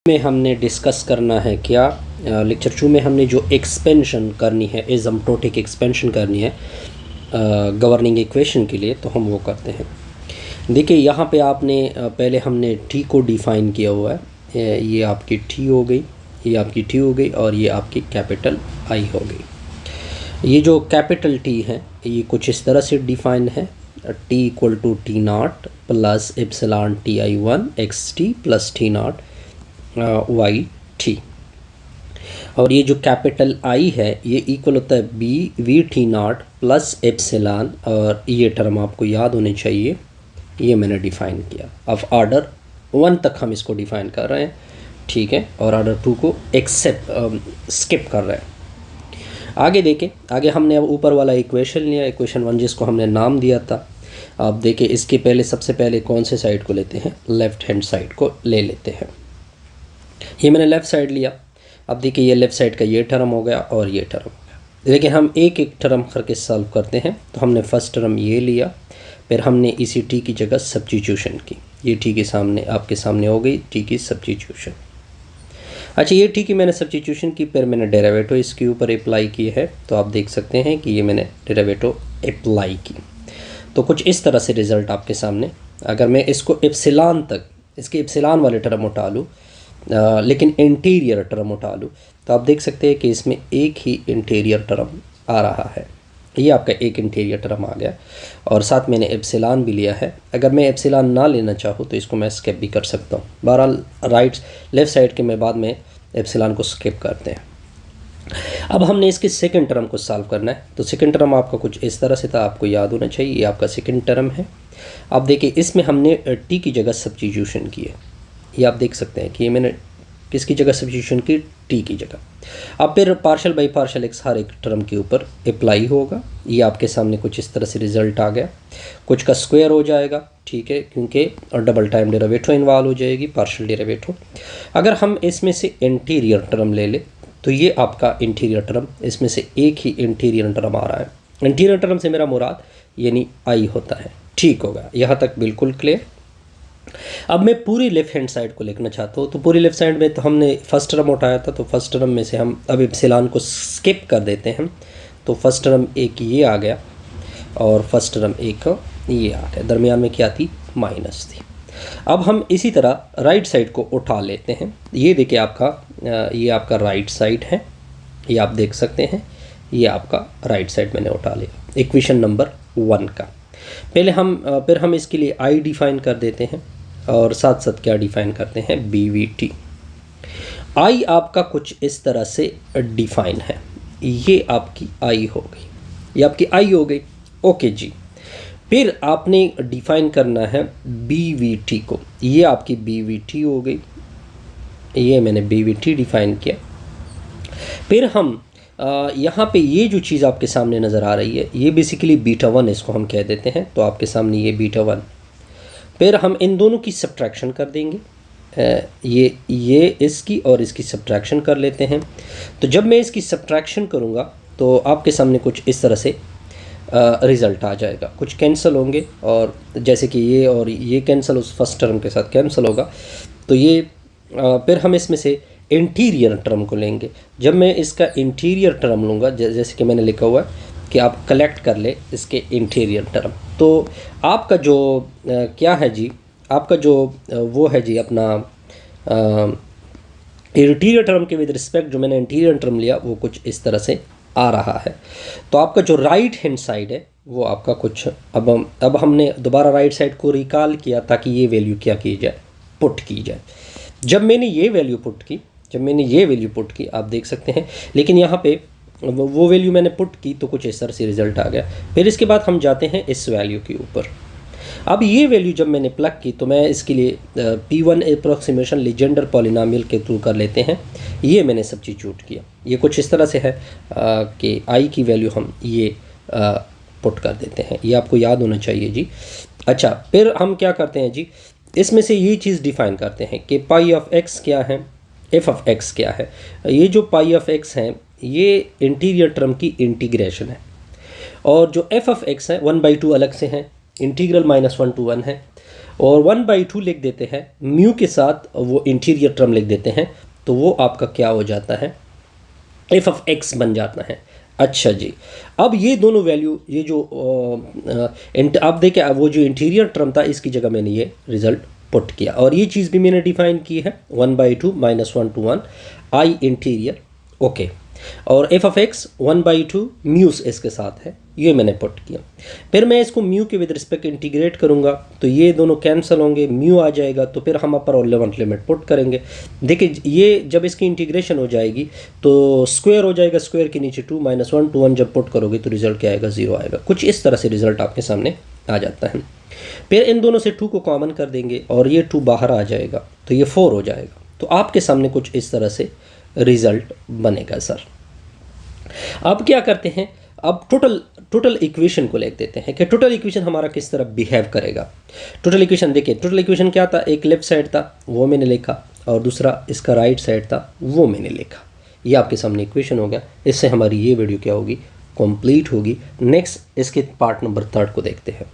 में हमने डिस्कस करना है क्या लेक्चर 2 में हमने जो एक्सपेंशन करनी है एसिम्प्टोटिक एक्सपेंशन करनी है गवर्निंग इक्वेशन के लिए, तो हम वो करते हैं। देखिए यहाँ पे आपने पहले हमने टी को डिफ़ाइन किया हुआ है। ये आपकी टी हो गई, ये आपकी टी हो गई और ये आपकी कैपिटल आई हो गई। ये जो कैपिटल टी है ये कुछ इस तरह से डिफ़ाइन है, t equal to t not plus epsilon t i one x t plus t not y t. और ये जो कैपिटल आई है ये इक्वल होता है b v t not plus epsilon, और ये टर्म आपको याद होने चाहिए, ये मैंने डिफ़ाइन किया। अब ऑर्डर 1 तक हम इसको डिफ़ाइन कर रहे हैं, ठीक है, और ऑर्डर 2 को स्किप कर रहे हैं। आगे देखें, आगे हमने अब ऊपर वाला इक्वेशन लिया, इक्वेशन 1 जिसको हमने नाम दिया था। अब देखिए इसके पहले सबसे पहले कौन से साइड को लेते हैं, लेफ़्ट हैंड साइड को ले लेते हैं। ये मैंने लेफ़्ट साइड लिया। अब देखिए ये लेफ़्ट साइड का ये टर्म हो गया और ये टर्म हो गया, लेकिन हम एक एक टर्म करके सॉल्व करते हैं। तो हमने फर्स्ट टर्म ये लिया, फिर हमने इसी टी की जगह सब्स्टिट्यूशन की। ये टी के सामने आपके सामने हो गई टी की सब्स्टिट्यूशन। अच्छा, ये टी की मैंने सब्स्टिट्यूशन की, फिर मैंने डेरिवेटिव इसके ऊपर अप्लाई की है। तो आप देख सकते हैं कि ये मैंने डेरिवेटिव अप्लाई की, तो कुछ इस तरह से रिज़ल्ट आपके सामने। अगर मैं इसको एप्सिलॉन तक, इसके एप्सिलॉन वाले टर्म उठा लूँ लेकिन इंटीरियर टर्म उठा लूँ, तो आप देख सकते हैं कि इसमें एक ही इंटीरियर टर्म आ रहा है। ये आपका एक इंटीरियर टर्म आ गया, और साथ मैंने एप्सिलॉन भी लिया है। अगर मैं एप्सिलॉन ना लेना चाहूँ तो इसको मैं स्किप भी कर सकता हूँ। बहरहाल लेफ़्ट साइड के मैं बाद में एप्सिलॉन को स्किप करते हैं। अब हमने इसके सेकंड टर्म को सॉल्व करना है। तो सेकंड टर्म आपका कुछ इस तरह से था, आपको याद होना चाहिए। ये आपका सेकंड टर्म है। अब देखिए इसमें हमने टी की जगह सब्स्टिट्यूशन की है। ये आप देख सकते हैं कि ये मैंने किसकी जगह सब्स्टिट्यूशन की, टी की जगह। अब फिर पार्शियल बाई पार्शियल एक्स हर एक टर्म के ऊपर अप्लाई होगा। ये आपके सामने कुछ इस तरह से रिजल्ट आ गया। कुछ का स्क्वायर हो जाएगा, ठीक है, क्योंकि डबल टाइम डेरिवेटिव इन्वॉल्व हो जाएगी, पार्शियल डेरिवेटिव। अगर हम इसमें से इंटीरियर टर्म ले ले तो ये आपका इंटीरियर टर्म, इसमें से एक ही इंटीरियर टर्म आ रहा है। इंटीरियर टर्म से मेरा मुराद यानी आई होता है। ठीक होगा, यहाँ तक बिल्कुल क्लियर। अब मैं पूरी लेफ़्ट हैंड साइड को लिखना चाहता हूँ। तो पूरी लेफ़्ट साइड में तो हमने फर्स्ट टर्म उठाया था, तो फर्स्ट टर्म में से हम अब एप्सिलॉन को स्किप कर देते हैं। तो फर्स्ट टर्म एक ये आ गया और फर्स्ट टर्म एक ये आ गया, दरमियान में क्या थी, माइनस थी। अब हम इसी तरह राइट साइड को उठा लेते हैं। ये देखिए ये आपका राइट साइड है, ये आप देख सकते हैं, ये आपका राइट साइड मैंने उठा लिया इक्वेशन नंबर 1 का। पहले फिर हम इसके लिए आई डिफ़ाइन कर देते हैं, और साथ साथ क्या डिफ़ाइन करते हैं, बी वी टी। आई आपका कुछ इस तरह से डिफ़ाइन है। ये आपकी आई हो गई, ये आपकी आई हो गई, ओके जी। फिर आपने डिफ़ाइन करना है बी वी टी को। ये आपकी बी वी टी हो गई, ये मैंने बी वी टी डिफ़ाइन किया। फिर हम यहाँ पे ये जो चीज़ आपके सामने नज़र आ रही है, ये बेसिकली बीटा 1 इसको हम कह देते हैं। तो आपके सामने ये बीटा 1। फिर हम इन दोनों की सब्ट्रैक्शन कर देंगे, ये इसकी और इसकी सब्ट्रैक्शन कर लेते हैं। तो जब मैं इसकी सब्ट्रैक्शन करूँगा तो आपके सामने कुछ इस तरह से रिज़ल्ट आ जाएगा। कुछ कैंसिल होंगे, और जैसे कि ये और ये कैंसिल उस फर्स्ट टर्म के साथ कैंसिल होगा। तो ये फिर हम इसमें से इंटीरियर टर्म को लेंगे। जब मैं इसका इंटीरियर टर्म लूँगा, जैसे कि मैंने लिखा हुआ है कि आप कलेक्ट कर ले इसके इंटीरियर टर्म, तो आपका जो क्या है जी, आपका जो वो है जी अपना इंटीरियर टर्म के विद रिस्पेक्ट जो मैंने इंटीरियर टर्म लिया वो कुछ इस तरह से आ रहा है। तो आपका जो राइट हैंड साइड है वो आपका कुछ, अब हमने दोबारा राइट साइड को रिकॉल किया ताकि ये वैल्यू क्या की जाए, पुट की जाए। जब मैंने ये वैल्यू पुट की, आप देख सकते हैं, लेकिन यहाँ पे वो वैल्यू मैंने पुट की तो कुछ इस तरह से रिज़ल्ट आ गया। फिर इसके बाद हम जाते हैं इस वैल्यू के ऊपर। अब ये वैल्यू जब मैंने प्लग की तो मैं इसके लिए P1 अप्रॉक्सीमेशन लीजेंडर पॉलिनोमियल के थ्रू कर लेते हैं। ये मैंने सब्स्टिट्यूट किया। ये कुछ इस तरह से है कि आई की वैल्यू हम ये पुट कर देते हैं। ये आपको याद होना चाहिए जी। अच्छा, फिर हम क्या करते हैं जी, इसमें से ये चीज़ डिफ़ाइन करते हैं कि पाई ऑफ एक्स क्या है, एफ ऑफ एक्स क्या है। ये जो पाई ऑफ एक्स है ये इंटीरियर टर्म की इंटीग्रेशन है, और जो एफ ऑफ एक्स है 1/2 अलग से है, इंटीग्रल -1 to 1 है, और 1/2 लिख देते हैं, म्यू के साथ वो इंटीरियर टर्म लिख देते हैं, तो वो आपका क्या हो जाता है, एफ ऑफ एक्स बन जाता है। अच्छा जी, अब ये दोनों वैल्यू, ये जो आप देखें वो जो इंटीरियर टर्म था इसकी जगह मैंने ये रिजल्ट पुट किया, और ये चीज़ भी मैंने डिफाइन की है 1/2 -1 to 1 आई इंटीरियर, ओके। और एफ ऑफ एक्स 1/2 म्यूस इसके साथ है, ये मैंने पुट किया। फिर मैं इसको म्यू के विद रिस्पेक्ट इंटीग्रेट करूँगा तो ये दोनों कैंसिल होंगे, म्यू आ जाएगा, तो फिर हम अपर और लोअर लिमिट पुट करेंगे। देखिए ये जब इसकी इंटीग्रेशन हो जाएगी तो स्क्वायर हो जाएगा, स्क्वायर के नीचे 2 -1 to 1 जब पुट करोगे तो रिजल्ट क्या आएगा, 0 आएगा। कुछ इस तरह से रिजल्ट आपके सामने आ जाता है। फिर इन दोनों से 2 को कॉमन कर देंगे और ये 2 बाहर आ जाएगा तो ये 4 हो जाएगा। तो आपके सामने कुछ इस तरह से रिजल्ट बनेगा सर। अब क्या करते हैं, अब टोटल इक्वेशन को लिख देते हैं कि टोटल इक्वेशन हमारा किस तरह बिहेव करेगा। टोटल इक्वेशन देखिए, टोटल इक्वेशन क्या था, एक लेफ्ट साइड था वो मैंने लिखा और दूसरा इसका राइट साइड था वो मैंने लिखा। ये आपके सामने इक्वेशन हो गया। इससे हमारी ये वीडियो क्या होगी, कंप्लीट होगी। नेक्स्ट इसके पार्ट नंबर 3 को देखते हैं।